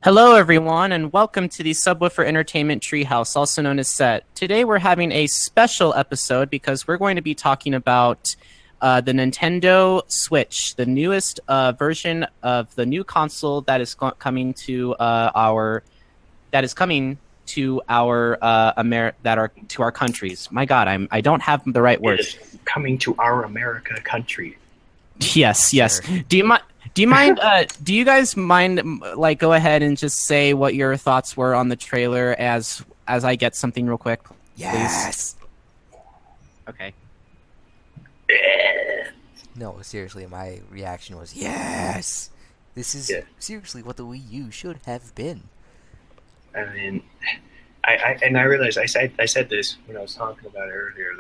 Hello, everyone, and welcome to the Subwoofer Entertainment Treehouse, also known as S.E.T. Today, we're having a special episode because we're going to be talking about the Nintendo Switch, the newest version of the new console that is coming to our to our countries. My God, I don't have the right It words. is coming to our America country. Yes, yes. Sure. Do you mind? Do you mind? Do you guys mind? Like, go ahead and just say what your thoughts were on the trailer as I get something real quick, please. Yes. Okay. No, seriously, my reaction was yes. This is seriously what the Wii U should have been. I mean, I realized I said this when I was talking about it earlier.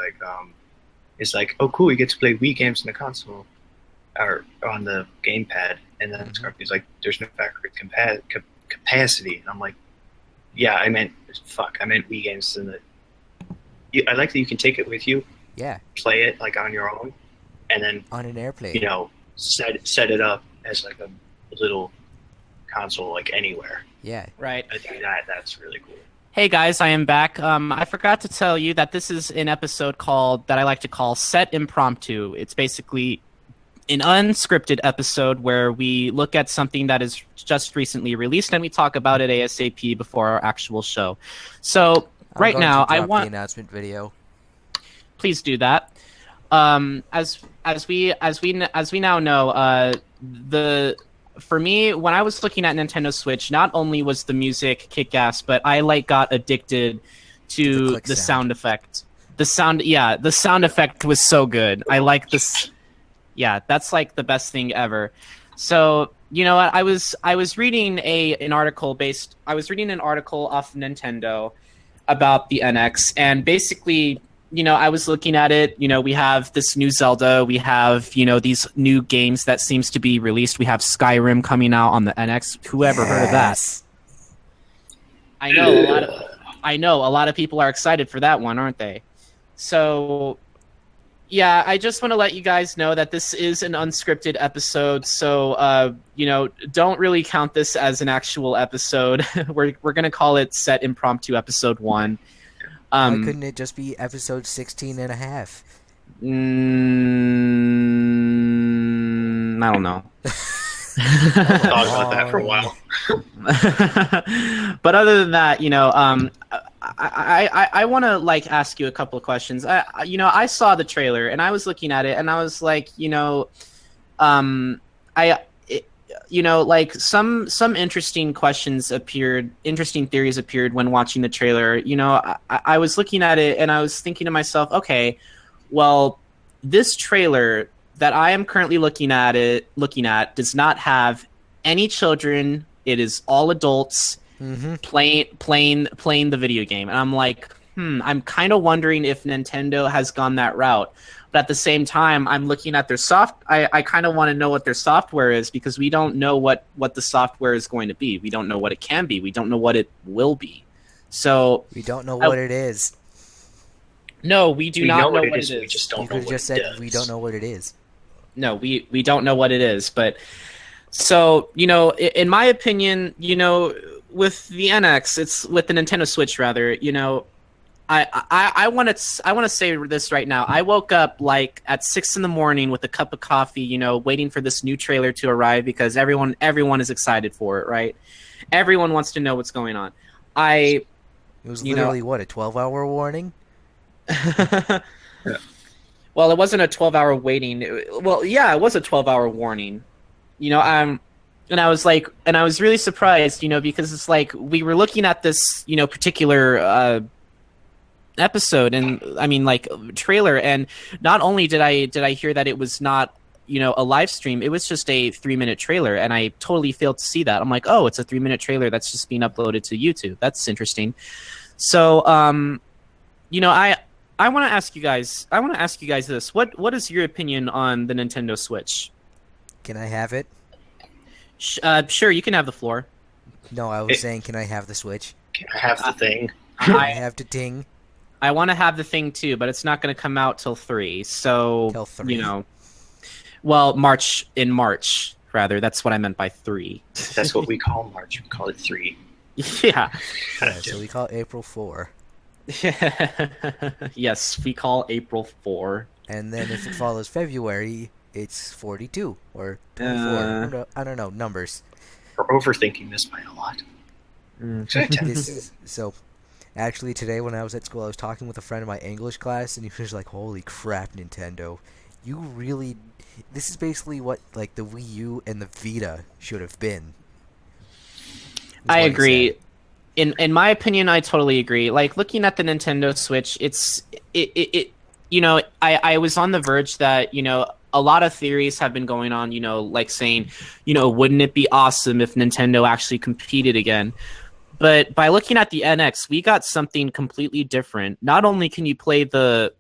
It's like, oh cool, you get to play Wii games in the console or on the gamepad, and then it's like there's no factory capacity, and I'm like, yeah, I meant Wii games in the. I like that you can take it with you, Yeah, play it like on your own, and then on an airplane. set it up as like a little console like anywhere. Yeah. Right. I think that's really cool. Hey guys, I am back. I forgot to tell you that this is an episode that I like to call S.E.T Impromptu. It's basically an unscripted episode where we look at something that is just recently released and we talk about it ASAP before our actual show. So right now, I want the announcement video. Please do that. As we now know, for me, when I was looking at Nintendo Switch, not only was the music kick-ass, but I got addicted to the sound effect. The sound effect was so good. I like this. Yeah, that's like the best thing ever. So, you know what? I was reading an article off of Nintendo about the NX, and basically, I was looking at it. We have this new Zelda. We have, these new games that seems to be released. We have Skyrim coming out on the NX. Who ever heard of that? I know a lot of people are excited for that one, aren't they? So, yeah, I just want to let you guys know that this is an unscripted episode. So, don't really count this as an actual episode. We're gonna call it S.E.T Impromptu Episode 1. Why couldn't it just be episode 16 and a half? I don't know. We'll talk about that for a while. But other than that, I want to ask you a couple of questions. I saw the trailer and I was looking at it and I was like, some interesting questions appeared, interesting theories appeared when watching the trailer. I was looking at it and I was thinking to myself, okay, well, this trailer that I am currently looking at does not have any children. It is all adults playing the video game. And I'm like, I'm kind of wondering if Nintendo has gone that route. But at the same time, I'm looking at their I kind of want to know what their software is, because we don't know what the software is going to be. We don't know what it can be. We don't know what it will be. So we don't know what it is. No, we do not know what it is. We just don't know. You could have just said we don't know what it is. No, we don't know what it is. But so, in my opinion, with the NX, it's with the Nintendo Switch rather, I want to say this right now. I woke up at 6 a.m. with a cup of coffee, waiting for this new trailer to arrive because everyone is excited for it, right? Everyone wants to know what's going on. It was literally what, a 12-hour warning? Well, it wasn't a 12-hour waiting. It was a 12-hour warning. And I was really surprised, because it's like we were looking at this, particular episode and trailer, and not only did I hear that it was not a live stream, it was just a 3-minute trailer, and I totally failed to see that. I'm like, oh, it's a 3-minute trailer that's just being uploaded to YouTube. That's interesting. So I want to ask you guys this. What is your opinion on the Nintendo Switch? Can I have it? Sure, you can have the floor. No, I was saying, can I have the Switch? Can I have the thing? I have the ting. I want to have the thing too, but it's not going to come out till 3. So, Till 3. well, March, rather. That's what I meant by 3. That's what we call March. We call it 3. Yeah. So we call it April 4. Yes, we call April 4. And then if it follows February, it's 42 or 24. I don't know, numbers. We're overthinking this by a lot. So, actually, today when I was at school, I was talking with a friend in my English class, and he was like, "Holy crap, Nintendo! You really... This is basically what like the Wii U and the Vita should have been." I agree. In my opinion, I totally agree. Like, looking at the Nintendo Switch, it you know, I was on the verge that, you know, a lot of theories have been going on, you know, like saying, you know, wouldn't it be awesome if Nintendo actually competed again? But by looking at the NX, we got something completely different. Not only can you play the...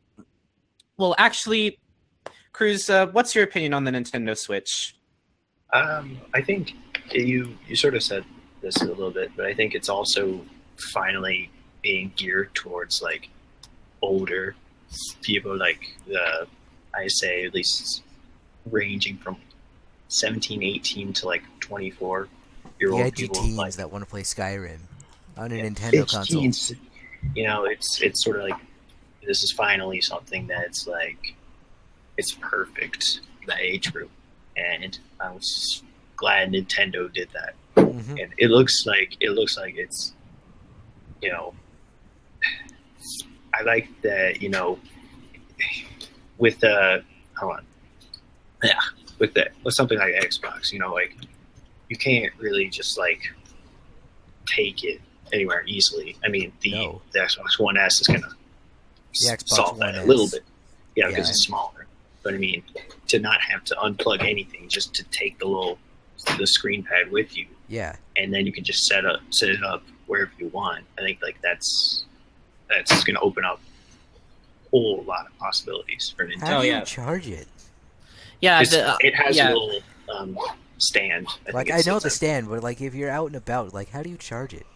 Well, actually, Cruz, what's your opinion on the Nintendo Switch? I think you sort of said this a little bit, but I think it's also finally being geared towards like older people, like I say at least ranging from 17, 18 to like 24-year-old people. Teens like, that want to play Skyrim on a Nintendo console. Teens, you know, it's sort of like this is finally something that's like it's perfect that age group, and I was glad Nintendo did that. Mm-hmm. And it looks like it's, you know, I like that, you know, with with something like Xbox, you know, like you can't really just like take it anywhere easily. I mean, the Xbox One S is gonna solve that a little bit, because it's smaller. But I mean, to not have to unplug anything, just to take the screen pad with you, and then you can just set it up wherever you want. I think like that's gonna open up a whole lot of possibilities for Nintendo. How do you charge it? Yeah, it has a little stand. I know the stand, but like if you're out and about, like how do you charge it?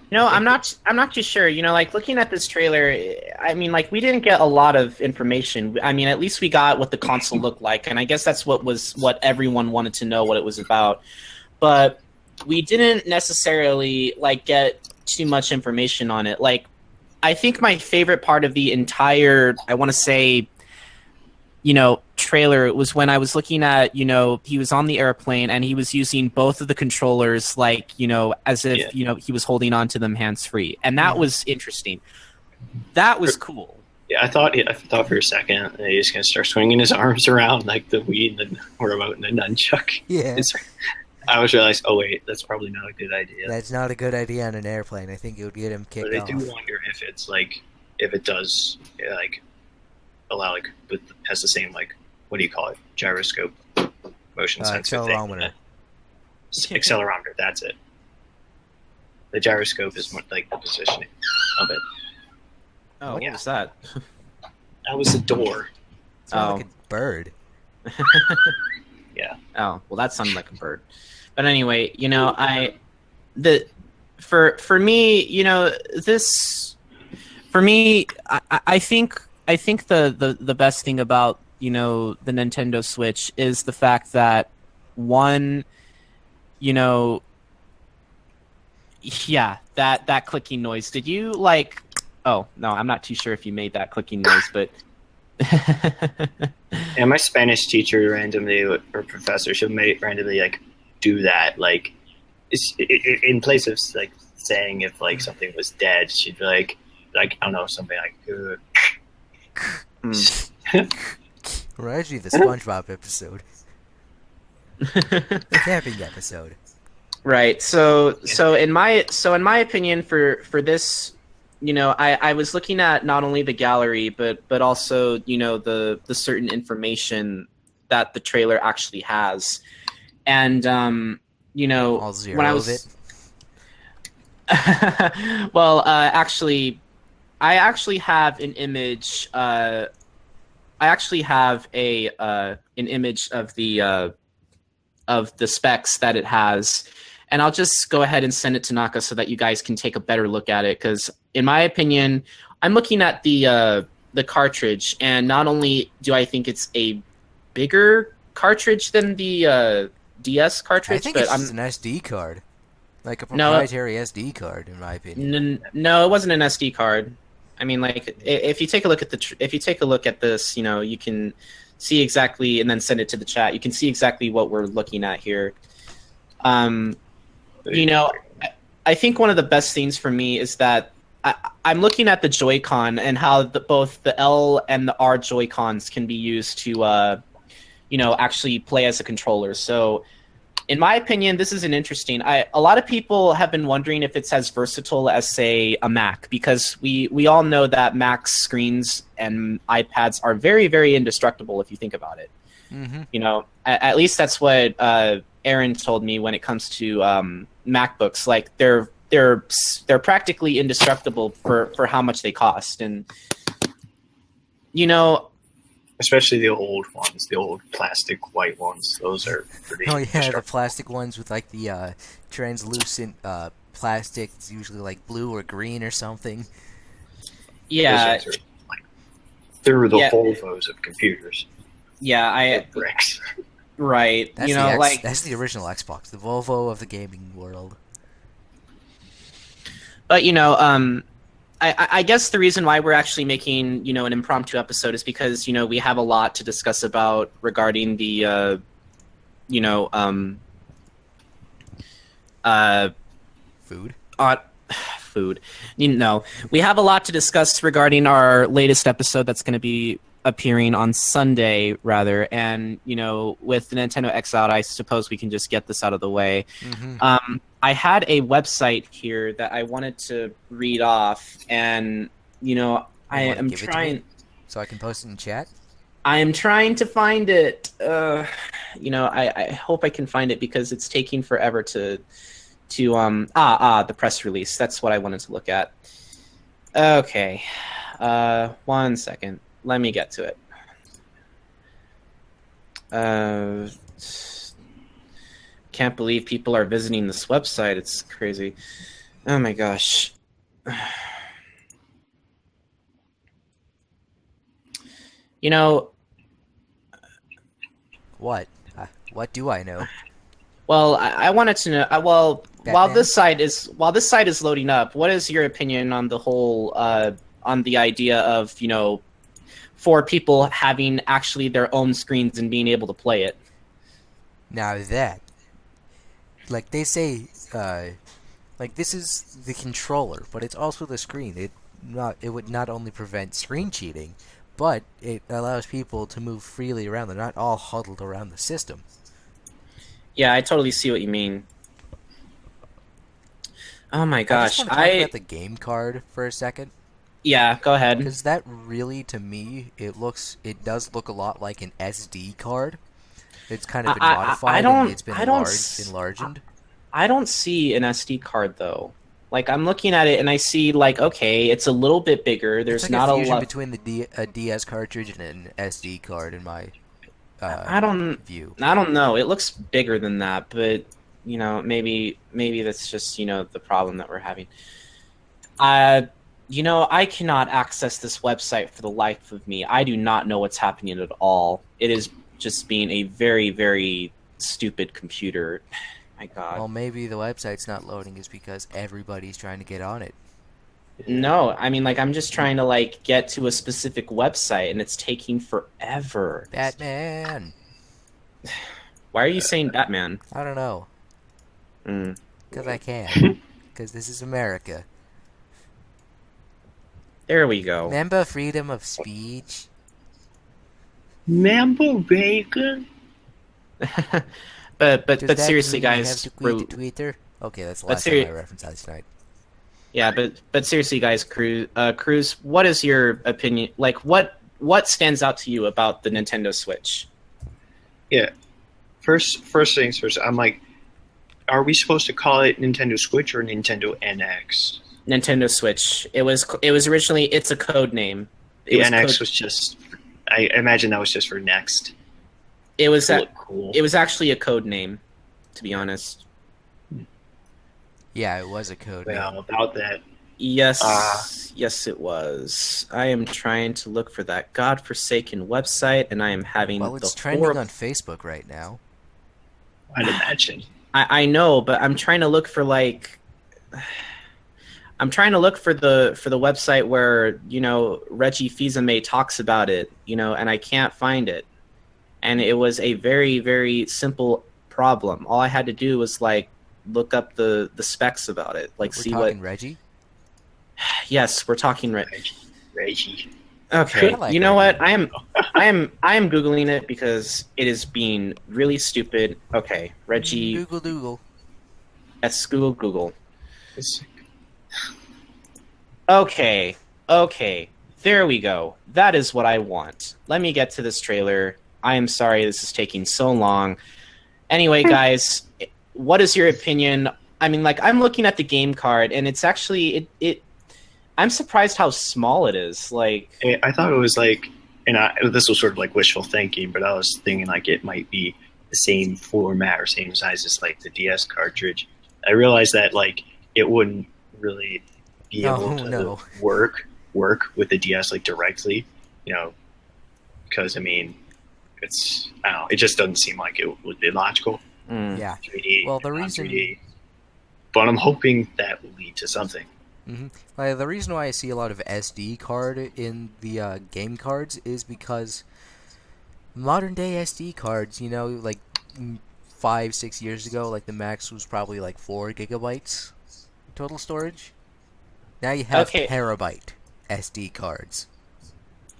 You know, I'm not too sure. You know, like looking at this trailer, I mean, like we didn't get a lot of information. I mean, at least we got what the console looked like, and I guess that's what everyone wanted to know what it was about. But we didn't necessarily like get too much information on it. Like, I think my favorite part of the entire, I want to say, you know, trailer was when I was looking at, you know, he was on the airplane and he was using both of the controllers, like, you know, as if, you know, he was holding on to them hands-free. And that was interesting. That was cool. Yeah, I thought for a second that he was going to start swinging his arms around like the Wii and the remote and the nunchuck. Yeah. I was realized, oh wait, that's probably not a good idea. That's not a good idea on an airplane. I think it would get him kicked off. But I do wonder if it's like, if it does like allow like has the same like, what do you call it, gyroscope motion sensor accelerometer. thing. Accelerometer, that's it. The gyroscope is more like the positioning of it. Oh, what was that? That was a door. Like a bird. Yeah. Oh, well, that sounded like a bird. But anyway, you know, for me, you know, this, for me, I think the best thing about, you know, the Nintendo Switch is the fact that, one, you know, that clicking noise. Did you like? Oh no, I'm not too sure if you made that clicking noise, but. And my Spanish teacher randomly, or professor, she'll randomly like do that, like in place of like saying if like something was dead, she'd be like I don't know, something like. Reminds me of the SpongeBob episode, the camping episode. Right. So in my opinion, for this. You know, I was looking at not only the gallery, but also, you know, the certain information that the trailer actually has. And, you know, all zero when I was... of it? Well, actually, I actually have an image. I actually have an image of the specs that it has. And I'll just go ahead and send it to Naka so that you guys can take a better look at it. Because in my opinion, I'm looking at the cartridge, and not only do I think it's a bigger cartridge than the DS cartridge, I think but it's just an SD card, like a No, proprietary SD card, in my opinion. no, it wasn't an SD card. I mean, like if you take a look at if you take a look at this, you know, you can see exactly, and then send it to the chat. You can see exactly what we're looking at here. You know, I think one of the best things for me is that I'm looking at the Joy-Con and how both the L and the R Joy-Cons can be used to, you know, actually play as a controller. So, in my opinion, this is an interesting. A lot of people have been wondering if it's as versatile as, say, a Mac, because we all know that Mac screens and iPads are very, very indestructible if you think about it. Mm-hmm. You know, at least that's what Aaron told me when it comes to MacBooks. Like they're practically indestructible for how much they cost, and you know. Especially the old ones, the old plastic white ones. Those are pretty. Oh yeah, the destructible. plastic ones with like the translucent plastic. It's usually like blue or green or something. Yeah, Those ones are like, they're the Yeah. Volvos of computers. yeah, They're bricks. right. That's You know, like that's the original Xbox, the Volvo of the gaming world. But you know, I guess the reason why we're actually making, you know, an impromptu episode is because, you know, we have a lot to discuss about regarding the you know, Food. food. You know, we have a lot to discuss regarding our latest episode that's going to be appearing on Sunday, rather. And, you know, with the Nintendo X out, I suppose we can just get this out of the way. Mm-hmm. I had a website here that I wanted to read off, and, you know, I wanna am give it to trying. me? So I can post it in chat. I am trying to find it. You know, I hope I can find it because it's taking forever to the press release. That's what I wanted to look at. Okay. 1 second. Let me get to it. Can't believe people are visiting this website. It's crazy. Oh my gosh. You know, What? What do I know? well, I wanted to know. While Batman? this site is loading up, what is your opinion on the whole on the idea of, you know, for people having actually their own screens and being able to play it? Now that, like they say, like this is the controller, but it's also the screen. It would not only prevent screen cheating, but it allows people to move freely around. They're not all huddled around the system. Yeah, I totally see what you mean. Oh my I gosh, just want to talk about the game card for a second, yeah, go ahead. because that really, to me, it does look a lot like an SD card. It's kind of been modified and it's been enlarged. I don't see an SD card though. Like I'm looking at it and I see like, okay, it's a little bit bigger. There's It's like not a a fusion lot. between a DS cartridge and an SD card in my I don't view. know. It looks bigger than that, but you know, maybe that's just, you know, the problem that we're having. You know, I cannot access this website for the life of me. I do not know what's happening at all. It is just being a very, very stupid computer. My God. Well, maybe the website's not loading is because everybody's trying to get on it. No, I mean, like, I'm just trying to, like, get to a specific website, and it's taking forever. Batman! Why are you saying Batman? I don't know. Mm. Because I can. Because this is America. There we go. Remember freedom of speech? Mambo bacon. but Does that seriously, mean we have guys. to tweet to Twitter? Okay, that's the But last time I referenced that tonight. Yeah, but seriously, guys, Cruz, what is your opinion? Like, what stands out to you about the Nintendo Switch? Yeah. First things first. I'm like, are we supposed to call it Nintendo Switch or Nintendo NX? Nintendo Switch. It was originally. It's a code name. The NX was just. I imagine that was just for next. It was It looked cool. It was actually a code name, to be honest. Yeah, it was a code name. Well, about that. Yes, it was. I am trying to look for that godforsaken website, and I am having Well, the it's trending on Facebook right now. I'd imagine. I know, but I'm trying to look for like. I'm trying to look for the website where Reggie Fils-Aimé talks about it, and I can't find it. And it was a very, very simple problem. All I had to do was like look up the specs about it, like We're see talking what. Reggie. Yes, we're talking Reggie. Okay, I like you know Reggie. what? I am googling it because it is being really stupid. Okay, Reggie. Google. Let's Google. It's- Okay, there we go. That is what I want. Let me get to this trailer. I am sorry this is taking so long. Anyway, guys, what is your opinion? I mean, like, I'm looking at the game card, and it's actually it. I'm surprised how small it is. Like, I thought it was like, and this was sort of like wishful thinking, but I was thinking like it might be the same format or same size as like the DS cartridge. I realized that like it wouldn't really be able to work with the DS like directly, because I mean, I don't know, it just doesn't seem like it would be logical. Yeah. 3D, Well, the reason 3D. But I'm hoping that will lead to something. The reason why I see a lot of SD card in the game cards is because modern day SD cards, like 5-6 years ago, like the max was probably like 4 gigabytes total storage. Now you have terabyte SD cards.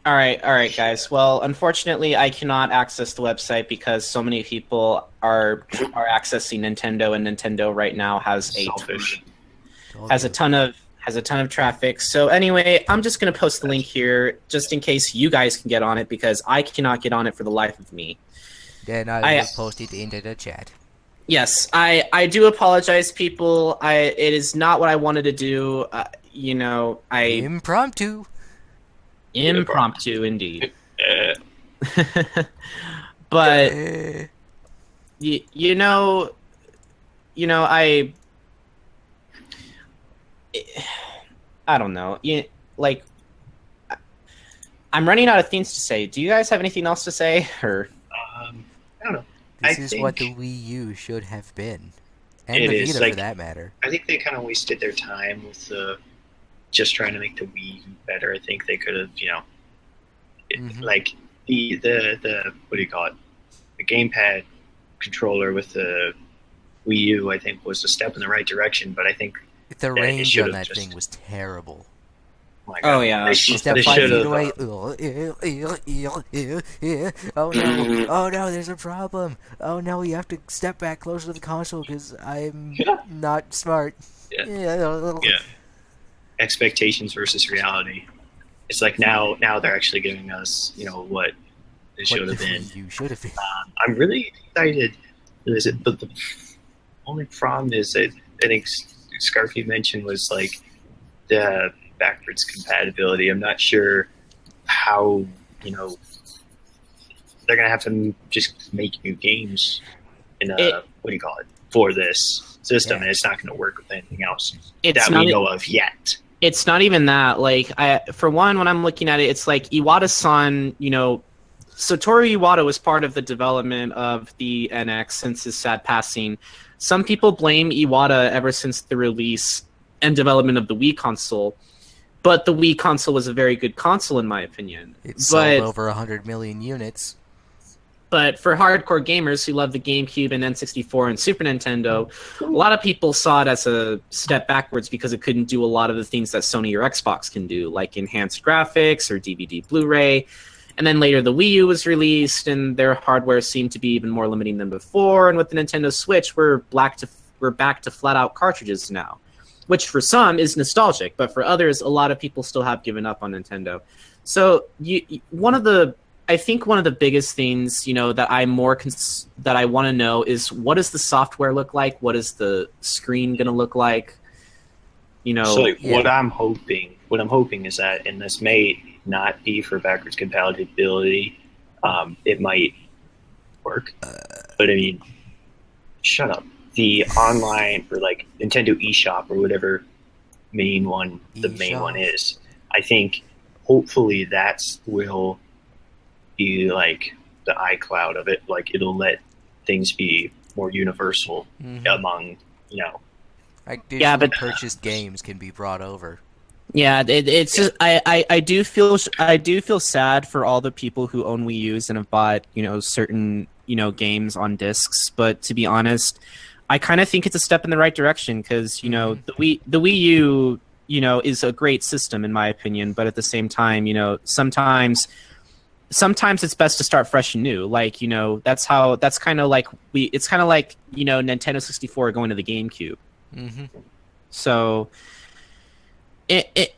all right, guys. Well, unfortunately, I cannot access the website because so many people are accessing Nintendo, and Nintendo right now has a ton of traffic. So anyway, I'm just gonna post the link here just in case you guys can get on it because I cannot get on it for the life of me. Then I will post it into the chat. Yes, I do apologize, people. It is not what I wanted to do. Impromptu. Impromptu, indeed. But I don't know. I'm running out of things to say. Do you guys have anything else to say, or? I don't know. This is what the Wii U should have been, and the Vita for that matter. I think they kind of wasted their time with just trying to make the Wii U better. I think they could have, like the what do you call it? The gamepad controller with the Wii U, I think, was a step in the right direction. But I think the range on that thing was terrible. Oh yeah, they step 5 feet away. Oh no, there's a problem. Oh no, you have to step back closer to the console because I'm not smart. Yeah. Expectations versus reality. It's like now they're actually giving us, what it should have been. You should have been. I'm really excited. But the only problem is that I think Scarfy mentioned was like the backwards compatibility. I'm not sure how, they're gonna have to just make new games in for this system, and it's not gonna work with anything else that we know of yet. It's not even that. Like, for one, when I'm looking at it, it's like Iwata-san, Satoru Iwata was part of the development of the NX since his sad passing. Some people blame Iwata ever since the release and development of the Wii console. But the Wii console was a very good console, in my opinion. It sold over 100 million units. But for hardcore gamers who love the GameCube and N64 and Super Nintendo, a lot of people saw it as a step backwards because it couldn't do a lot of the things that Sony or Xbox can do, like enhanced graphics or DVD Blu-ray. And then later the Wii U was released, and their hardware seemed to be even more limiting than before. And with the Nintendo Switch, we're back to flat-out cartridges now, which for some is nostalgic, but for others, a lot of people still have given up on Nintendo. So I think one of the biggest things, that that I want to know is, what does the software look like? What is the screen going to look like? What I'm hoping is that, and this may not be for backwards compatibility, it might work, but I mean, shut up. The online or like Nintendo eShop or whatever main one the main eShop. one is. I think hopefully will be like the iCloud of it. Like it'll let things be more universal among Like Yeah, digitally but purchased games can be brought over. yeah, it's just I do feel sad for all the people who own Wii U's and have bought certain games on discs. But to be honest, I kind of think it's a step in the right direction because the Wii U is a great system in my opinion. But at the same time, sometimes it's best to start fresh and new. Like that's kind of like it's kind of like Nintendo 64 going to the GameCube. Mm-hmm. So.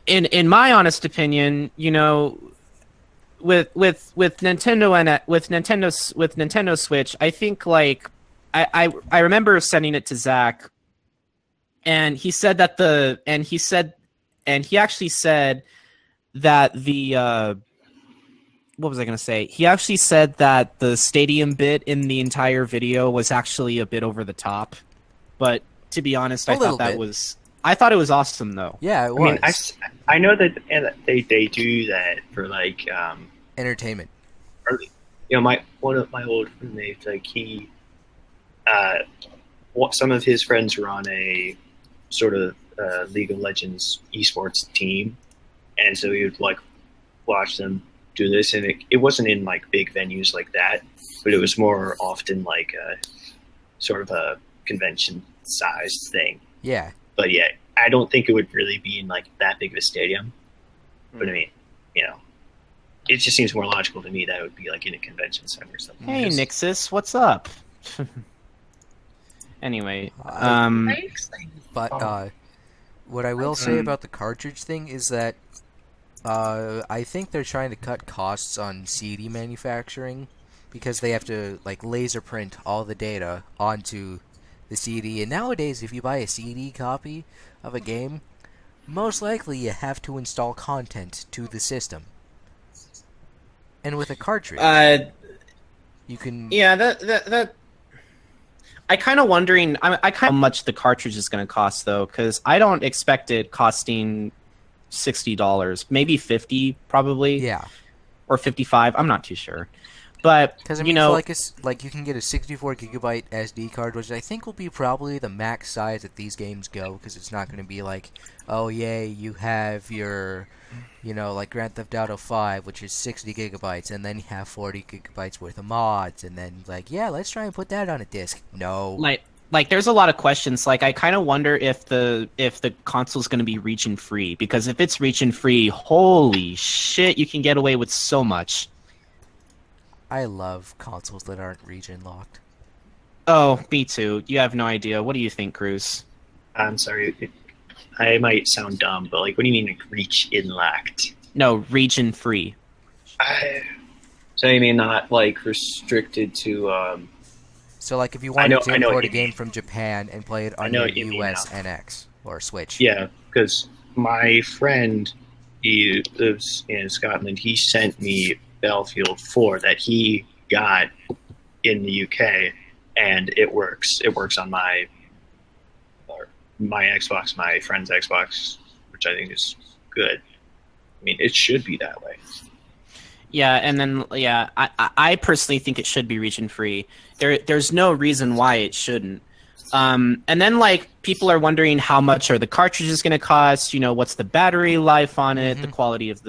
In my honest opinion, with Nintendo and with Nintendo Switch, I think like I remember sending it to Zach, and he said that he actually said that what was I going to say? He actually said that the stadium bit in the entire video was actually a bit over the top, but to be honest, I thought that was. I thought it was awesome, though. Yeah, it was. I mean, I know that they do that for like entertainment. Early, one of my old roommates, like he, some of his friends were on a sort of League of Legends esports team, and so he would like watch them do this, and it wasn't in like big venues like that, but it was more often like a sort of a convention sized thing. Yeah. But yeah, I don't think it would really be in like that big of a stadium. But I mean, it just seems more logical to me that it would be like in a convention center or something. Hey, Nixus, what's up? Anyway, but what I will say about the cartridge thing is that I think they're trying to cut costs on CD manufacturing because they have to like laser print all the data onto the CD, and nowadays if you buy a CD copy of a game, most likely you have to install content to the system. And with a cartridge, you can. Yeah, that. I kind of wondering. I kind of how much the cartridge is going to cost though, because I don't expect it costing $60, maybe $50, probably. Yeah. Or $55. I'm not too sure. But because I mean, like you can get a 64 gigabyte SD card, which I think will be probably the max size that these games go, because it's not going to be like, oh yay, you have your, like Grand Theft Auto 5, which is 60 gigabytes, and then you have 40 gigabytes worth of mods, and then like, yeah, let's try and put that on a disc. No. Like there's a lot of questions. Like I kind of wonder if the console's going to be region free, because if it's region free, holy shit, you can get away with so much. I love consoles that aren't region locked. Oh, me too. You have no idea. What do you think, Cruz? I'm sorry. I might sound dumb, but like, what do you mean like, reach in locked? No, region free. So you mean not like restricted to? So like, if you wanted to import a game from Japan and play it on your US NX or Switch. Yeah, because my friend, he lives in Scotland. He sent me Battlefield 4 that he got in the UK, and it works. It works on my Xbox, my friend's Xbox, which I think is good. I mean, it should be that way. Yeah, and then I personally think it should be region free. There's no reason why it shouldn't. And then like people are wondering how much are the cartridges going to cost? What's the battery life on it? The quality of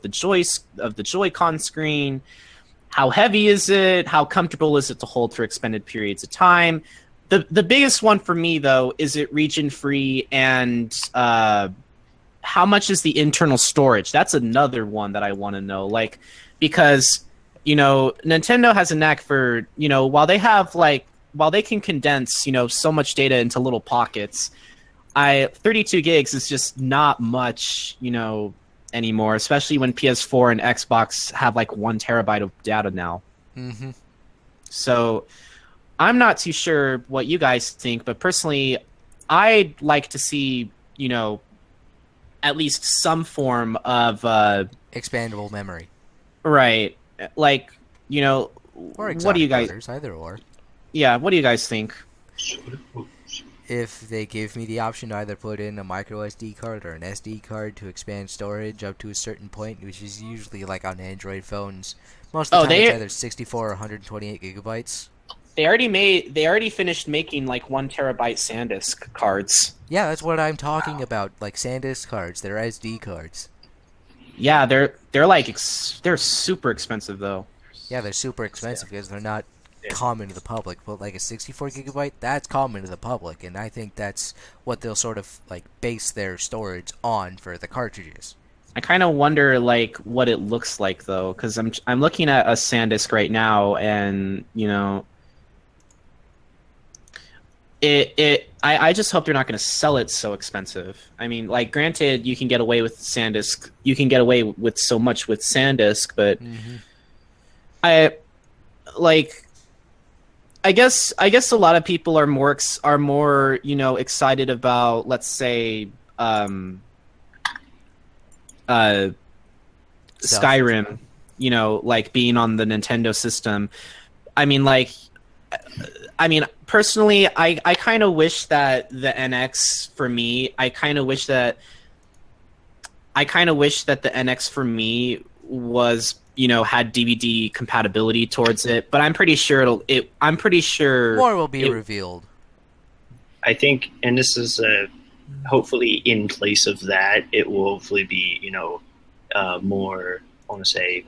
the Joy-Con screen. How heavy is it? How comfortable is it to hold for extended periods of time? The biggest one for me though is it region free, and how much is the internal storage? That's another one that I want to know. Like, because Nintendo has a knack for while they can condense so much data into little pockets, 32 gigs is just not much anymore, especially when PS4 and Xbox have like 1 terabyte of data now. Mm-hmm. So I'm not too sure what you guys think, but personally, I'd like to see at least some form of expandable memory. Right. Like, or what do you guys either or. Yeah, what do you guys think? if they give me the option to either put in a micro SD card or an SD card to expand storage up to a certain point, which is usually like on Android phones. Most of the time it's either 64 or 128 gigabytes. They already finished making like 1 terabyte SanDisk cards. Yeah, that's what I'm talking about. Like SanDisk cards, they're SD cards. Yeah, they're they're super expensive though. Yeah, they're super expensive because they're not common to the public. But like a 64 gigabyte, that's common to the public, and I think that's what they'll sort of like base their storage on for the cartridges. I kind of wonder like what it looks like though, because I'm looking at a SanDisk right now, and you know, I just hope they're not going to sell it so expensive. I mean, like, granted, you can get away with SanDisk, you can get away with so much with SanDisk, but I guess a lot of people are more you know, excited about, let's say, Skyrim, you know, like being on the Nintendo system. I mean, personally, I kind of wish that the NX for me, I kind of wish that the NX for me was, you know, had DVD compatibility towards it, but I'm pretty sure more will be revealed. I think, and this is hopefully in place of that, it will hopefully be, you know, more, I want to say,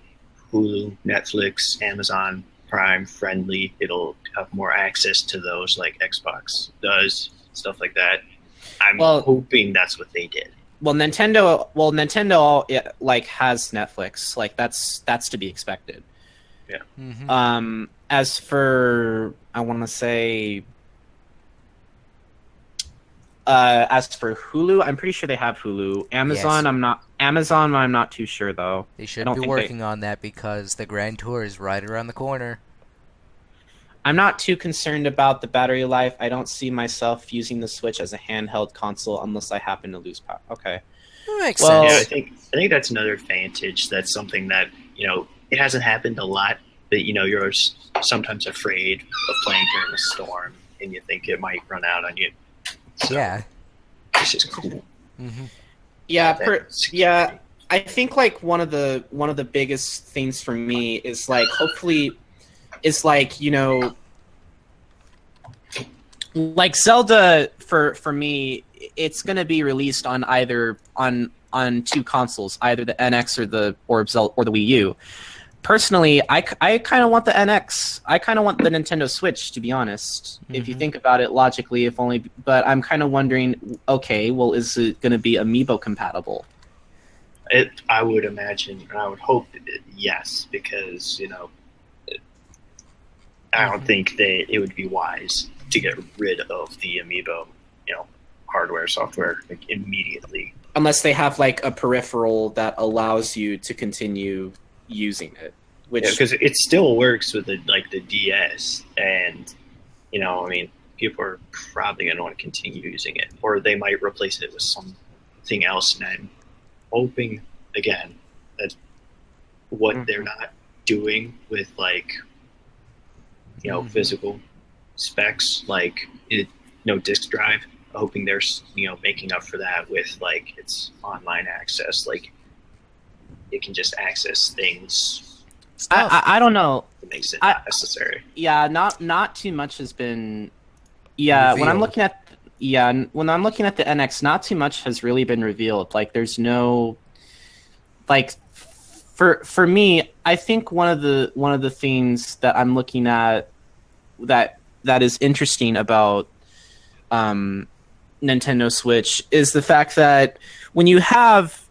Hulu, Netflix, Amazon Prime friendly. It'll have more access to those like Xbox does, stuff like that. I'm hoping that's what they did. Nintendo like has Netflix, like that's to be expected. Yeah. As for, I want to say, as for Hulu, I'm pretty sure they have Hulu. Amazon, yes. I'm not too sure though. They should be working on that because the Grand Tour is right around the corner. I'm not too concerned about the battery life. I don't see myself using the Switch as a handheld console unless I happen to lose power. Okay. That makes sense. Yeah, I think that's another advantage. That's something that, you know, it hasn't happened a lot, but, you know, you're sometimes afraid of playing during a storm and you think it might run out on you. So, yeah. This is cool. Mm-hmm. Yeah, I think like one of the biggest things for me is like, hopefully, is like, you know, like Zelda for me, it's gonna be released on either on 2 consoles, either the NX or the Wii U. Personally, I kind of want the NX. I kind of want the Nintendo Switch, to be honest. Mm-hmm. If you think about it logically, but I'm kind of wondering, okay, well, is it going to be Amiibo compatible? I would imagine, and I would hope yes, because, you know, I don't think that it would be wise to get rid of the Amiibo, you know, hardware, software, like, immediately. Unless they have like a peripheral that allows you to continue using it, which because it still works with the DS, and, you know, I mean, people are probably going to want to continue using it, or they might replace it with something else. And I'm hoping again that what they're not doing with, like, you know, physical specs, like, disk drive, hoping they're, you know, making up for that with, like, its online access, like, it can just access things. I don't know. It makes it not necessary. Yeah, not too much has been. Yeah, revealed. When I'm looking at the NX, not too much has really been revealed. Like, there's no, like, for me, I think one of the things that I'm looking at that is interesting about Nintendo Switch is the fact that when you have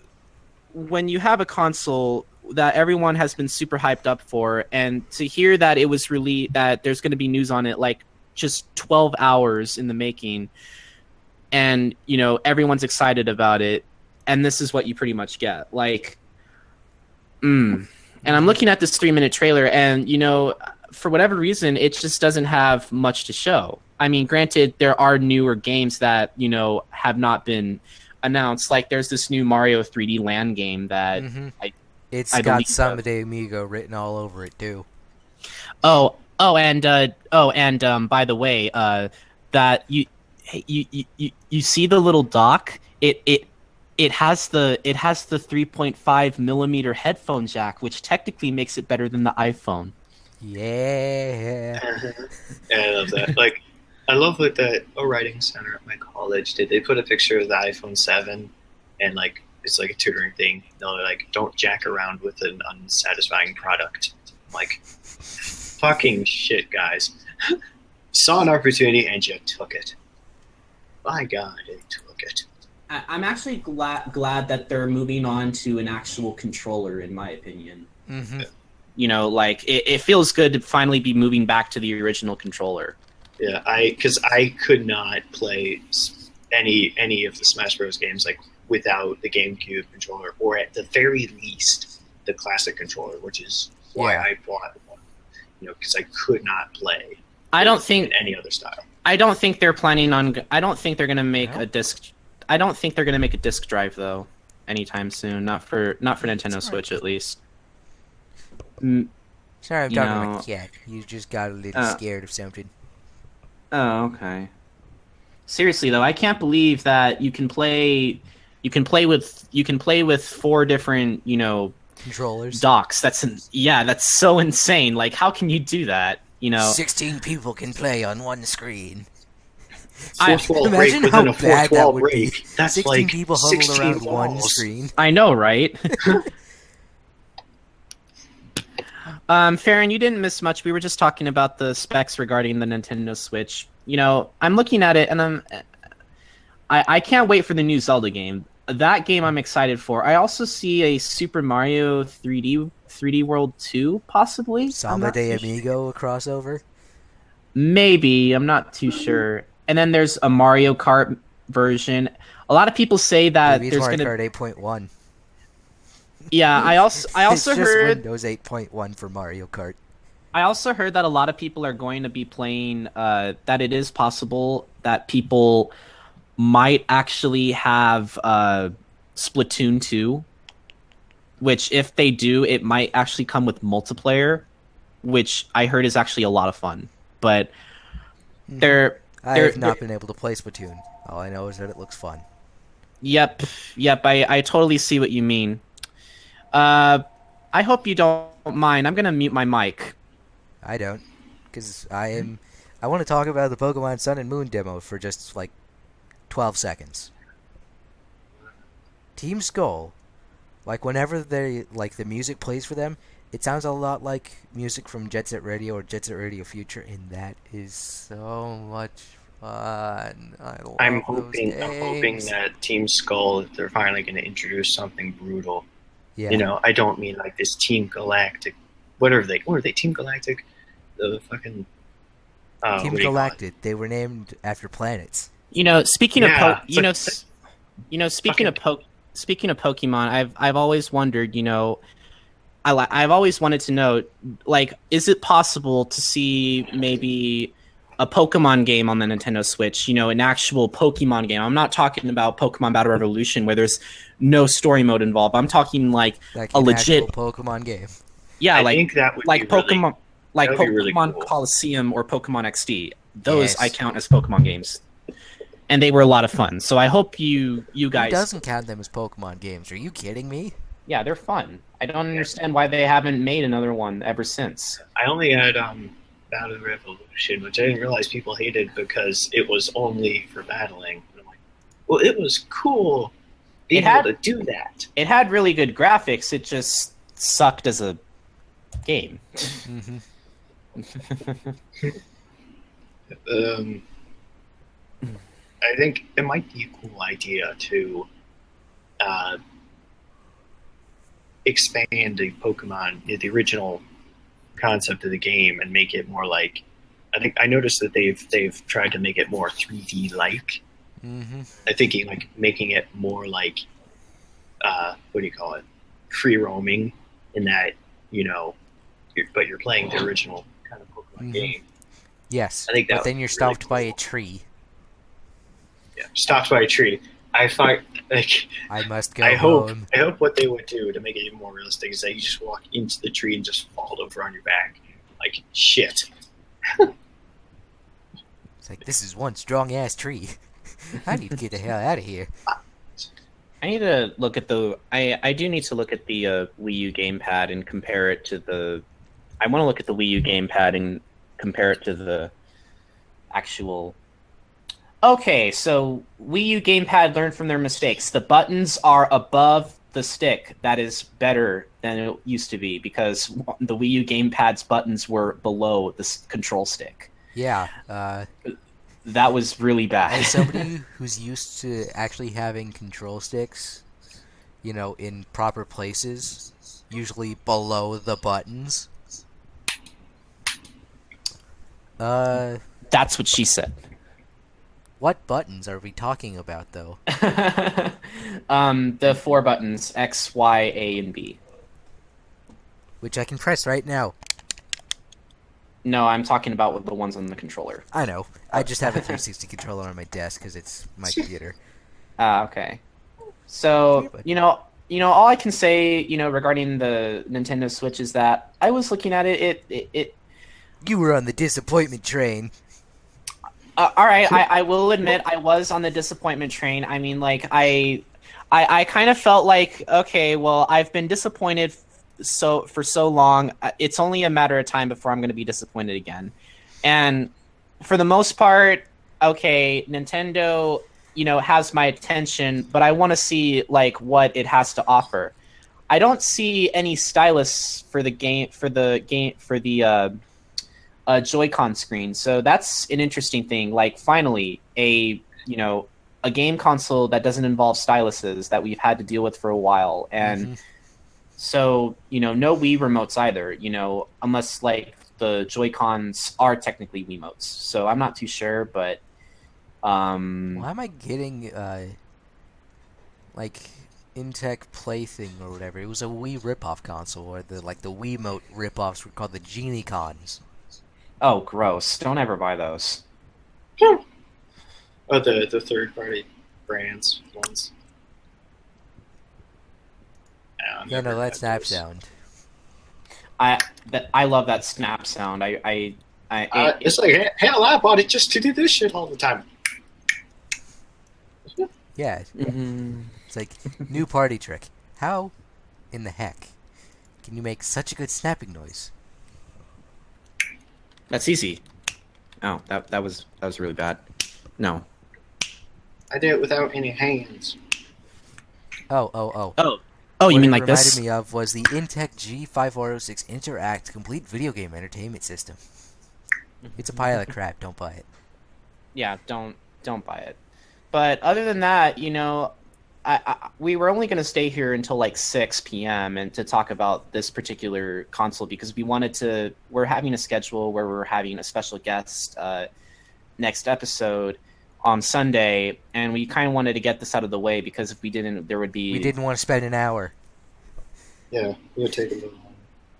a console that everyone has been super hyped up for, and to hear that it was that there's going to be news on it like just 12 hours in the making, and, you know, everyone's excited about it, and this is what you pretty much get. Like, and I'm looking at this 3-minute trailer, and, you know, for whatever reason, it just doesn't have much to show. I mean, granted, there are newer games that, you know, have not been announced. Like, there's this new Mario 3D Land game that it's got Someday Amigo written all over it too. And by the way, that you see the little dock? It has the 3.5 millimeter headphone jack, which technically makes it better than the iPhone. Yeah. Yeah, I love that. Like, I love what the writing center at my college did. They put a picture of the iPhone 7, and like it's like a tutoring thing. They're like, "Don't jack around with an unsatisfying product." I'm like, fucking shit, guys. Saw an opportunity and you took it. My God, they took it. I'm actually glad that they're moving on to an actual controller, in my opinion. Mm-hmm. You know, like it feels good to finally be moving back to the original controller. Yeah, because I could not play any of the Smash Bros. Games like without the GameCube controller, or at the very least the classic controller, which is why I bought one. You know, because I could not play. I don't think in any other style. I don't think they're planning on. I don't think they're going to make a disc. I don't think they're going to make a disc drive though, anytime soon. Not for Nintendo Switch at least. Sorry, I'm talking like cat. You just got a little scared of something. Oh, okay. Seriously though, I can't believe that you can play with 4 different, Controllers. docks. That's so insane. Like, how can you do that? 16 people can play on one screen. Fourth wall break Imagine within how a bad fourth that wall would break. be. That's 16 like people huddled 16 around one walls. screen. I know, right? Farron, you didn't miss much. We were just talking about the specs regarding the Nintendo Switch. I'm looking at it, and I can't wait for the new Zelda game. That game I'm excited for. I also see a Super Mario 3D World 2, possibly. Samba de Amigo crossover? Maybe. I'm not too sure. And then there's a Mario Kart version. A lot of people say that Maybe there's Mario going to... Kart 8.1. Yeah, I also It's just heard Windows 8.1 for Mario Kart. I also heard that a lot of people are going to be playing that it is possible that people might actually have Splatoon 2, which if they do, it might actually come with multiplayer, which I heard is actually a lot of fun. But I have not been able to play Splatoon. All I know is that it looks fun. Yep, I totally see what you mean. I hope you don't mind. I'm gonna mute my mic. I don't, because I want to talk about the Pokemon Sun and Moon demo for just like 12 seconds. Team Skull, like whenever the music plays for them, it sounds a lot like music from Jet Set Radio or Jet Set Radio Future, and that is so much fun. I'm hoping that Team Skull, they're finally going to introduce something brutal. Yeah. I don't mean like this Team Galactic. What are they? Team Galactic? The fucking Team Galactic. They were named after planets. Speaking of speaking of Pokemon, I've always wondered. I've always wanted to know, like, is it possible to see maybe a Pokemon game on the Nintendo Switch? An actual Pokemon game. I'm not talking about Pokemon Battle Revolution where there's no story mode involved. I'm talking like a legit Pokemon game. Yeah, I think that would like be Pokemon, really, Pokemon really cool. Coliseum or Pokemon XD. Those I count as Pokemon games, and they were a lot of fun. So I hope you guys. Who doesn't count them as Pokemon games? Are you kidding me? Yeah, they're fun. I don't understand why they haven't made another one ever since. I only had Battle Revolution, which I didn't realize people hated because it was only for battling. And I'm like, well, it was cool being able to do that. It had really good graphics. It just sucked as a game. Mm-hmm. I think it might be a cool idea to expand the Pokemon, the original concept of the game, and make it more like. I noticed that they've tried to make it more 3D like. Mm-hmm. I think like making it more like what do you call it? Free roaming, in that but you're playing the original kind of Pokemon game. Yes, I think but then you're stopped by a tree. Yeah, stopped by a tree. I find I must go home. I hope what they would do to make it even more realistic is that you just walk into the tree and just fall over on your back, like shit. It's like, this is one strong ass tree. I need to get the hell out of here. I need to look at the. I do need to look at the Wii U gamepad and compare it to the. I want to look at the Wii U gamepad and compare it to the actual. Okay, so Wii U gamepad learned from their mistakes. The buttons are above the stick. That is better than it used to be because the Wii U gamepad's buttons were below the control stick. Yeah. That was really bad. As somebody who's used to actually having control sticks, in proper places, usually below the buttons. That's what she said. What buttons are we talking about, though? The 4 buttons, X, Y, A, and B. Which I can press right now. No, I'm talking about the ones on the controller. I know. I just have a 360 controller on my desk because it's my computer. Okay. So, all I can say, regarding the Nintendo Switch is that I was looking at it. You were on the disappointment train. All right, I will admit I was on the disappointment train. I mean, I kind of felt like, okay, well, I've been disappointed for so long. It's only a matter of time before I'm going to be disappointed again. And for the most part, okay, Nintendo, has my attention, but I want to see what it has to offer. I don't see any stylus for the Joy-Con screen, so that's an interesting thing. Finally, a game console that doesn't involve styluses that we've had to deal with for a while, and so no Wii remotes either. Unless the Joy-Cons are technically Wiimotes, so I'm not too sure, but why am I getting Intech Plaything or whatever? It was a Wii ripoff console, or the Wiimote ripoffs were called the Genie Cons. Oh, gross! Don't ever buy those. Oh, the third-party brands ones. Yeah, no, that snap sound. I love that snap sound. It's like, hell, I bought it just to do this shit all the time. Yeah. Mm-hmm. It's like, new party trick. How in the heck can you make such a good snapping noise? That's easy. Oh, that was really bad. No. I did it without any hands. Oh, you mean like this? What it reminded me of was the Intech G5406 Interact Complete Video Game Entertainment System. It's a pile of crap. Don't buy it. Yeah, don't buy it. But other than that, we were only going to stay here until 6 p.m. and to talk about this particular console because we're having a schedule where we're having a special guest next episode on Sunday, and we kind of wanted to get this out of the way because if we didn't, there would be... We didn't want to spend an hour. Yeah, it would take a little long.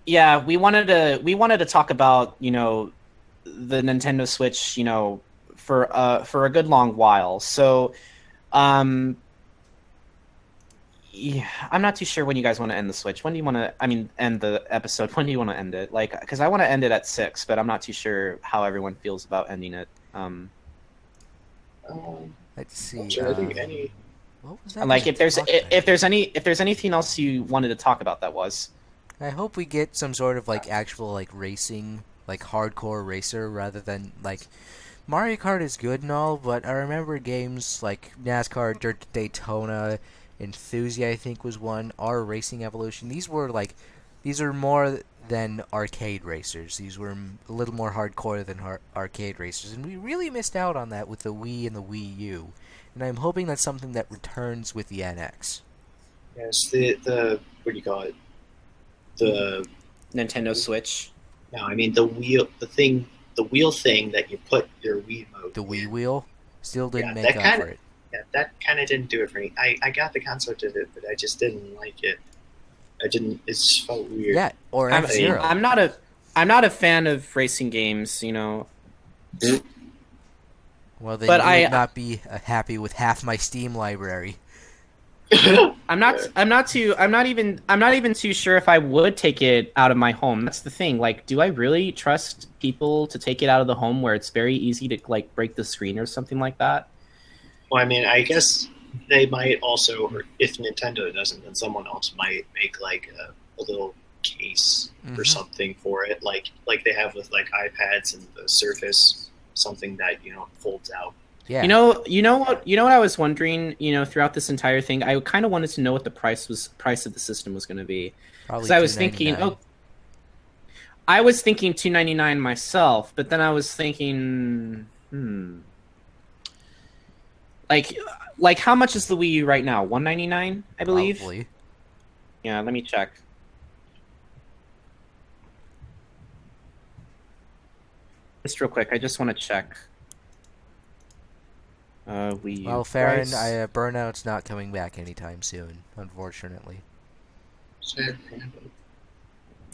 Yeah, we wanted to talk about, the Nintendo Switch, for a good long while. So, yeah, I'm not too sure when you guys want to end the Switch. When do you want to, end the episode? When do you want to end it? Because I want to end it at 6, but I'm not too sure how everyone feels about ending it. Let's see. Sure, I think any. What was that? If there's anything else you wanted to talk about, that was. I hope we get some sort of actual racing, hardcore racer rather than Mario Kart is good and all, but I remember games like NASCAR, Dirt Daytona, Enthusia I think was one, R Racing Evolution. These are more than arcade racers. These were a little more hardcore than arcade racers, and we really missed out on that with the Wii and the Wii U. And I'm hoping that's something that returns with the NX. Yes, the what do you call it? The Nintendo Switch. No, I mean the wheel thing that you put your Wiimote. The Wii wheel still didn't make up for it. Yeah, that kind of didn't do it for me. I got the concept of it, but I just didn't like it. It just felt weird. Yeah, or F-Zero. I'm not a fan of racing games, Well, then but you would not be happy with half my Steam library. I'm not even too sure if I would take it out of my home. That's the thing. Do I really trust people to take it out of the home where it's very easy to break the screen or something like that? Well, I mean, I guess they might also, or if Nintendo doesn't, then someone else might make like a little case or something for it, like they have with like iPads and the Surface, something that folds out. Yeah. You know what I was wondering, throughout this entire thing, I kind of wanted to know what the price of the system was going to be. Probably Because I was thinking, $299. I was thinking $299 myself, but then I was thinking, like how much is the Wii U right now? $199, I believe. Probably. Yeah, let me check. Just real quick, I just want to check. Wii U Well, Farron, price. Burnout's not coming back anytime soon, unfortunately.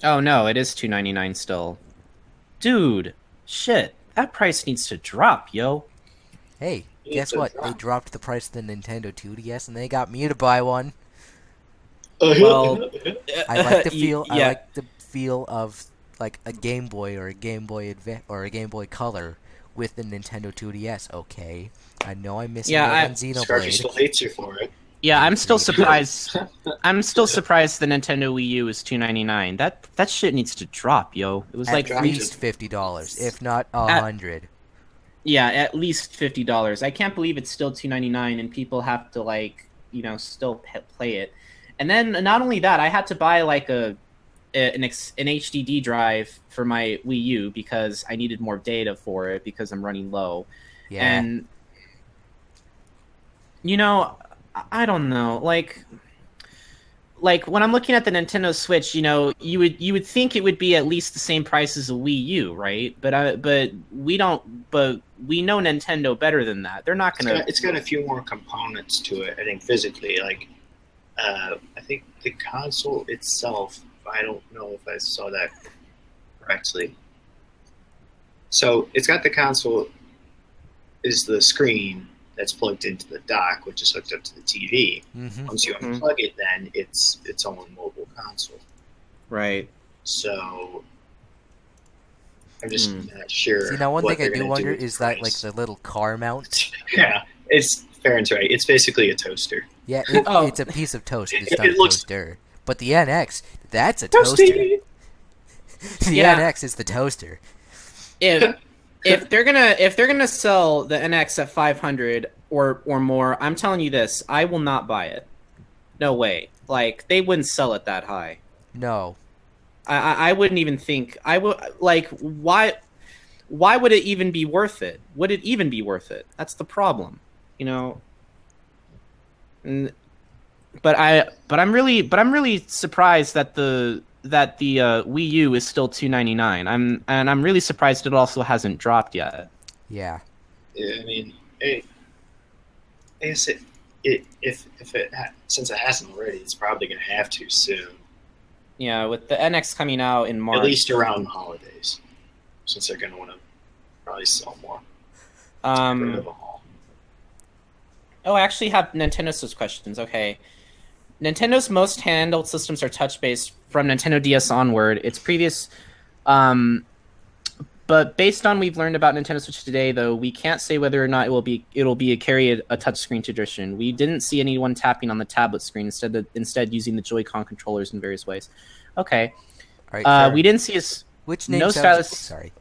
Oh no, it is $299 still. Dude, shit, that price needs to drop, yo. Hey, It's guess a what? drop. They dropped the price of the Nintendo 2DS, and they got me to buy one. Well, I like the feel. yeah. I like the feel of like a Game Boy or a Game Boy or a Game Boy Color with the Nintendo 2DS. Okay, I know I'm missing Yeah, out on Scarfy still Xenoblade. hates you for it. Yeah, I'm still surprised. I'm still surprised the Nintendo Wii U is $299. That shit needs to drop, yo. It was like At least $50, if not $100. yeah, at least $50. I can't believe it's still $299 and people have to still play it. And then not only that, I had to buy like an HDD drive for my Wii U because I needed more data for it because I'm running low. Yeah. And I don't know, like when I'm looking at the Nintendo Switch, you would think it would be at least the same price as a Wii U, right? But we don't. But we know Nintendo better than that. They're not gonna. It's got a few more components to it. I think physically, I think the console itself. I don't know if I saw that correctly. So it's got the console is the screen that's plugged into the dock, which is hooked up to the TV. Mm-hmm. Once you unplug it, then it's its own mobile console. Right. So I'm just not sure. See, now one what thing I they're do gonna wonder with is the that like price. the little car mount. Yeah, Farron's right. It's basically a toaster. Yeah, Oh. it's a piece of toast. It's It not a looks- toaster. But the NX, that's a toaster. Toasty. The Yeah. NX is the toaster. If they're gonna sell the NX at 500 or more, I'm telling you this, I will not buy it. No way. Like they wouldn't sell it that high. No. I wouldn't even think. I would like why would it even be worth it? Would it even be worth it? That's the problem, But I'm really surprised that the Wii U is still $299. I'm really surprised it also hasn't dropped yet. Yeah. Yeah, I mean, I guess since it hasn't already, it's probably going to have to soon. Yeah, with the NX coming out in March. At least around the holidays, since they're going to want to probably sell more. Rid of them all. I actually have Nintendo Switch questions. Okay. Nintendo's most handheld systems are touch-based from Nintendo DS onward. Its previous... but based on we've learned about Nintendo Switch today, though, we can't say whether or not it'll be carry a touchscreen tradition. We didn't see anyone tapping on the tablet screen, instead using the Joy-Con controllers in various ways. Okay. All right. We didn't see Which name no sounds... stylus. Sorry.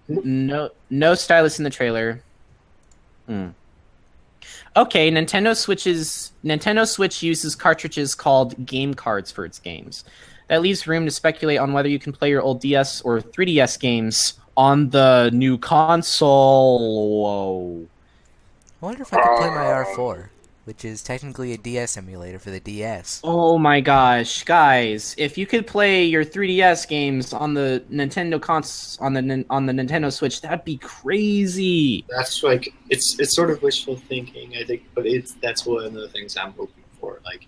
No stylus in the trailer. Okay, Nintendo Switch uses cartridges called game cards for its games. That leaves room to speculate on whether you can play your old DS or 3DS games on the new console. Whoa. I wonder if I could play my R4, which is technically a DS emulator for the DS. Oh my gosh, guys! If you could play your 3DS games on the Nintendo on the Nintendo Switch, that'd be crazy. That's like it's sort of wishful thinking, I think, but that's one of the things I'm hoping for. Like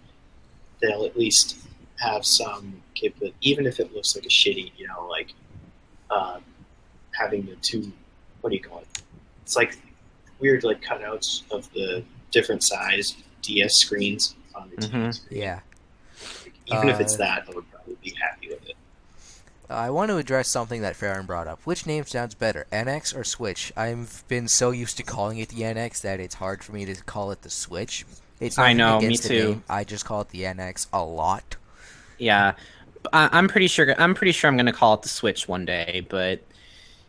they'll at least have some capability, even if it looks like a shitty, having the two, what do you call it? It's like weird, like cutouts of the different size DS screens on the TV screen. Yeah. Even if it's that, I would probably be happy with it. I want to address something that Farron brought up. Which name sounds better, NX or Switch? I've been so used to calling it the NX that it's hard for me to call it the Switch. It's I nothing know, me against the too. name. I just call it the NX a lot. Yeah, I'm pretty sure. I'm pretty sure I'm gonna call it the Switch one day. But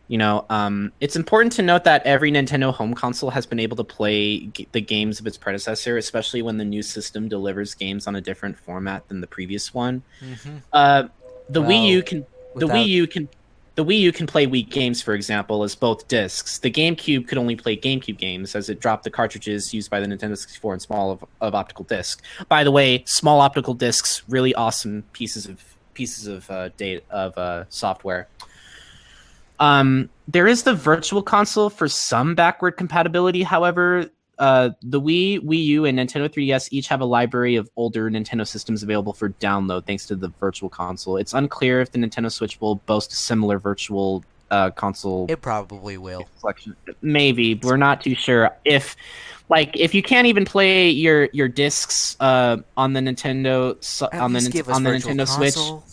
it's important to note that every Nintendo home console has been able to play the games of its predecessor, especially when the new system delivers games on a different format than the previous one. Mm-hmm. The Well, Wii U can the without- Wii U can the Wii U can play Wii games, for example, as both discs. The GameCube could only play GameCube games, as it dropped the cartridges used by the Nintendo 64 and small of optical disc. By the way, small optical discs, really awesome pieces of data of software. There is the Virtual Console for some backward compatibility. However, the Wii U, and Nintendo 3DS each have a library of older Nintendo systems available for download thanks to the Virtual Console. It's unclear if the Nintendo Switch will boast a similar Virtual Console it probably will. selection. Maybe. We're not too sure. If you can't even play your discs on the Nintendo At least give us on the Virtual Nintendo Switch, Console.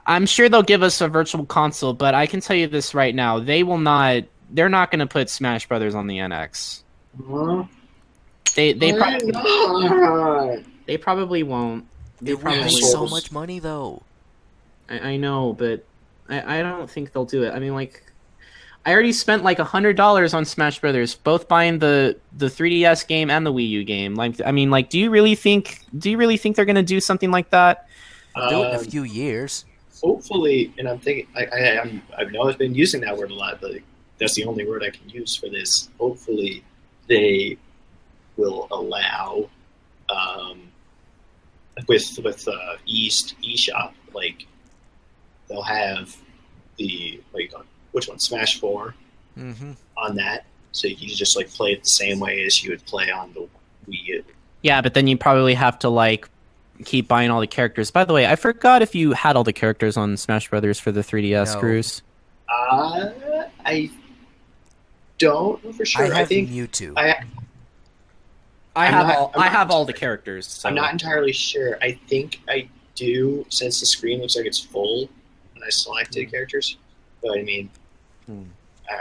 I'm sure they'll give us a Virtual Console, but I can tell you this right now: they're not going to put Smash Brothers on the NX. They probably won't. They It would probably make won't. so much money though. I know, but I don't think they'll do it. I mean, I already spent like $100 on Smash Brothers, both buying the 3DS game and the Wii U game. Do you really think they're going to do something like that? They'll do it in a few years. Hopefully, and I'm thinking, I've always been using that word a lot, but that's the only word I can use for this. Hopefully, they will allow, with eShop, like they'll have the which one, Smash 4 Mm-hmm. on that, so you can just like play it the same way as you would play on the Wii U. Yeah, but then you probably have to keep buying all the characters. By the way, I forgot if you had all the characters on Smash Brothers for the 3DS, No. Cruz. I don't know for sure. I have think Mewtwo. I I'm have not- I'm I not- have all the characters. So. I'm not entirely sure. I think I do, since the screen looks like it's full when I selected characters. But I mean, Hmm.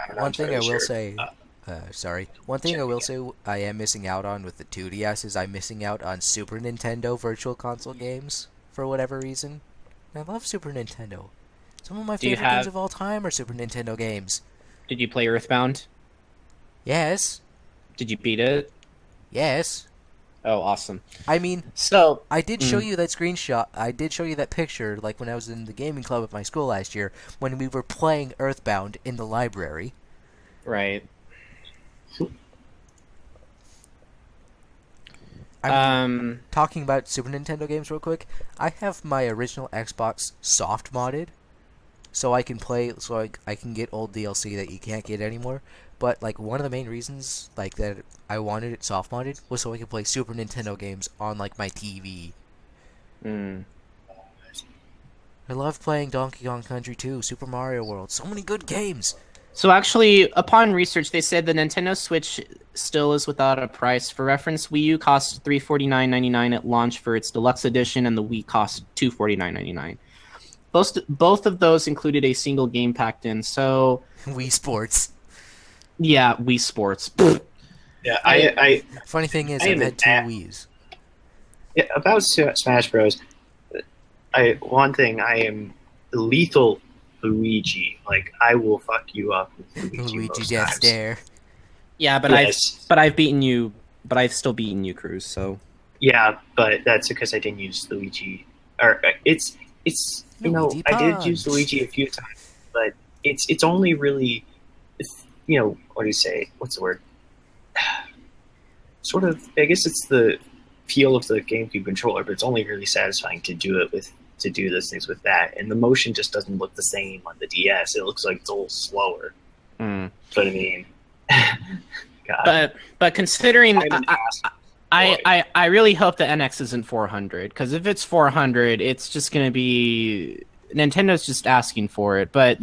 I'm not One thing I entirely will sure. say, One thing I will say I am missing out on with the 2DS is I'm missing out on Super Nintendo Virtual Console games for whatever reason. I love Super Nintendo. Some of my Do you favorite games have- of all time are Super Nintendo games. Did you play Earthbound? Yes. Did you beat it? Yes. Oh, awesome. I mean, So, I did show you that screenshot. I did show you that picture, like when I was in the gaming club at my school last year, when we were playing Earthbound in the library. right. Talking about Super Nintendo games real quick, I have my original Xbox soft modded, so I can play, I can get old DLC that you can't get anymore. But one of the main reasons that I wanted it soft modded was so I could play Super Nintendo games on my TV. Mm. I love playing Donkey Kong Country 2, Super Mario World, so many good games. So actually, upon research, they said the Nintendo Switch still is without a price. For reference, Wii U cost $349.99 at launch for its deluxe edition, and the Wii cost $249.99. Both of those included a single game packed in. So Wii Sports. yeah, Wii Sports. Yeah, I Funny thing is, I I've am had two an Wiis. yeah, about Smash Bros. One thing, I am lethal Luigi. I will fuck you up with Luigi Luigi most Death times. Stare. Yeah, but Yes. I've beaten you. But I've still beaten you, Cruz. So Yeah, but that's because I didn't use Luigi. Or it's Luigi I did Punch. use Luigi a few times, but it's only really, what do you say? What's the word? Sort of. I guess it's the feel of the GameCube controller, but it's only really satisfying to do those things with that, and the motion just doesn't look the same on the DS. It looks like it's a little slower. Mm. But I mean, God, but considering I'm an ass. Boy. I really hope the NX isn't 400, because if it's 400, it's just going to be Nintendo's just asking for it. But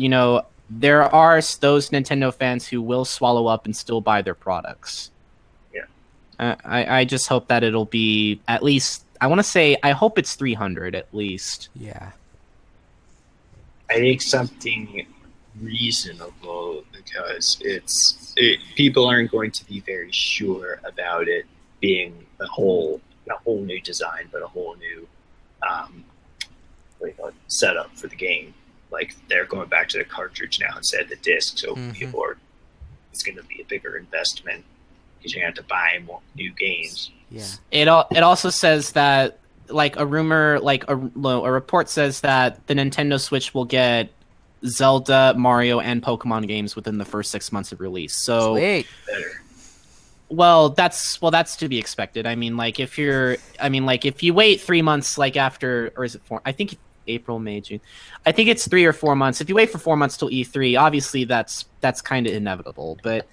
there are those Nintendo fans who will swallow up and still buy their products. Yeah. I just hope that it'll be at least. I want to say I hope it's 300 at least. Yeah. I think something reasonable because people aren't going to be very sure about it being a whole new design, but a whole new what do you call it, setup for the game. Like they're going back to the cartridge now instead of the disc, so people are. It's going to be a bigger investment because you're going to have to buy more new games. Yeah. It also says that like a rumor, like a report says that the Nintendo Switch will get Zelda, Mario, and Pokemon games within the first 6 months of release. So, Sweet. Better. well, that's to be expected. I mean, like if you wait 3 months, like after, or is it 4? I think April, May, June. I think it's 3 or 4 months. If you wait for 4 months till E3, obviously that's kind of inevitable. But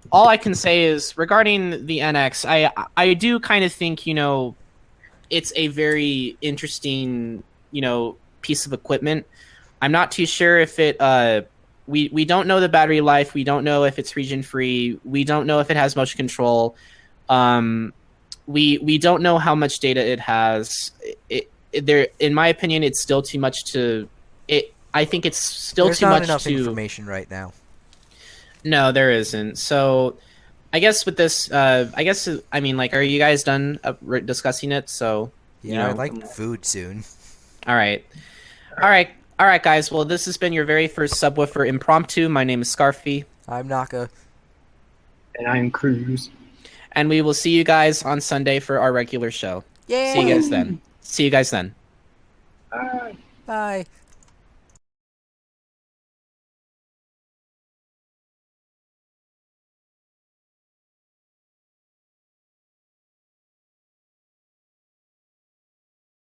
all I can say is regarding the NX, I do kind of think, you know, it's a very interesting, you know, piece of equipment. I'm not too sure if it we don't know the battery life, we don't know if it's region free, we don't know if it has motion control. We don't know how much data it has. There, in my opinion, it's still too much to it. I think it's still There's too not much enough to information right now. No, there isn't. So I guess with this, I mean, like, are you guys done discussing it? So, Yeah, you know, I'd like food soon. all right, guys. Well, this has been your very first Subwoofer Impromptu. My name is Scarfy, I'm Naka. And I'm Cruz. and we will see you guys on Sunday for our regular show. Yay! See you guys then. Bye. Bye.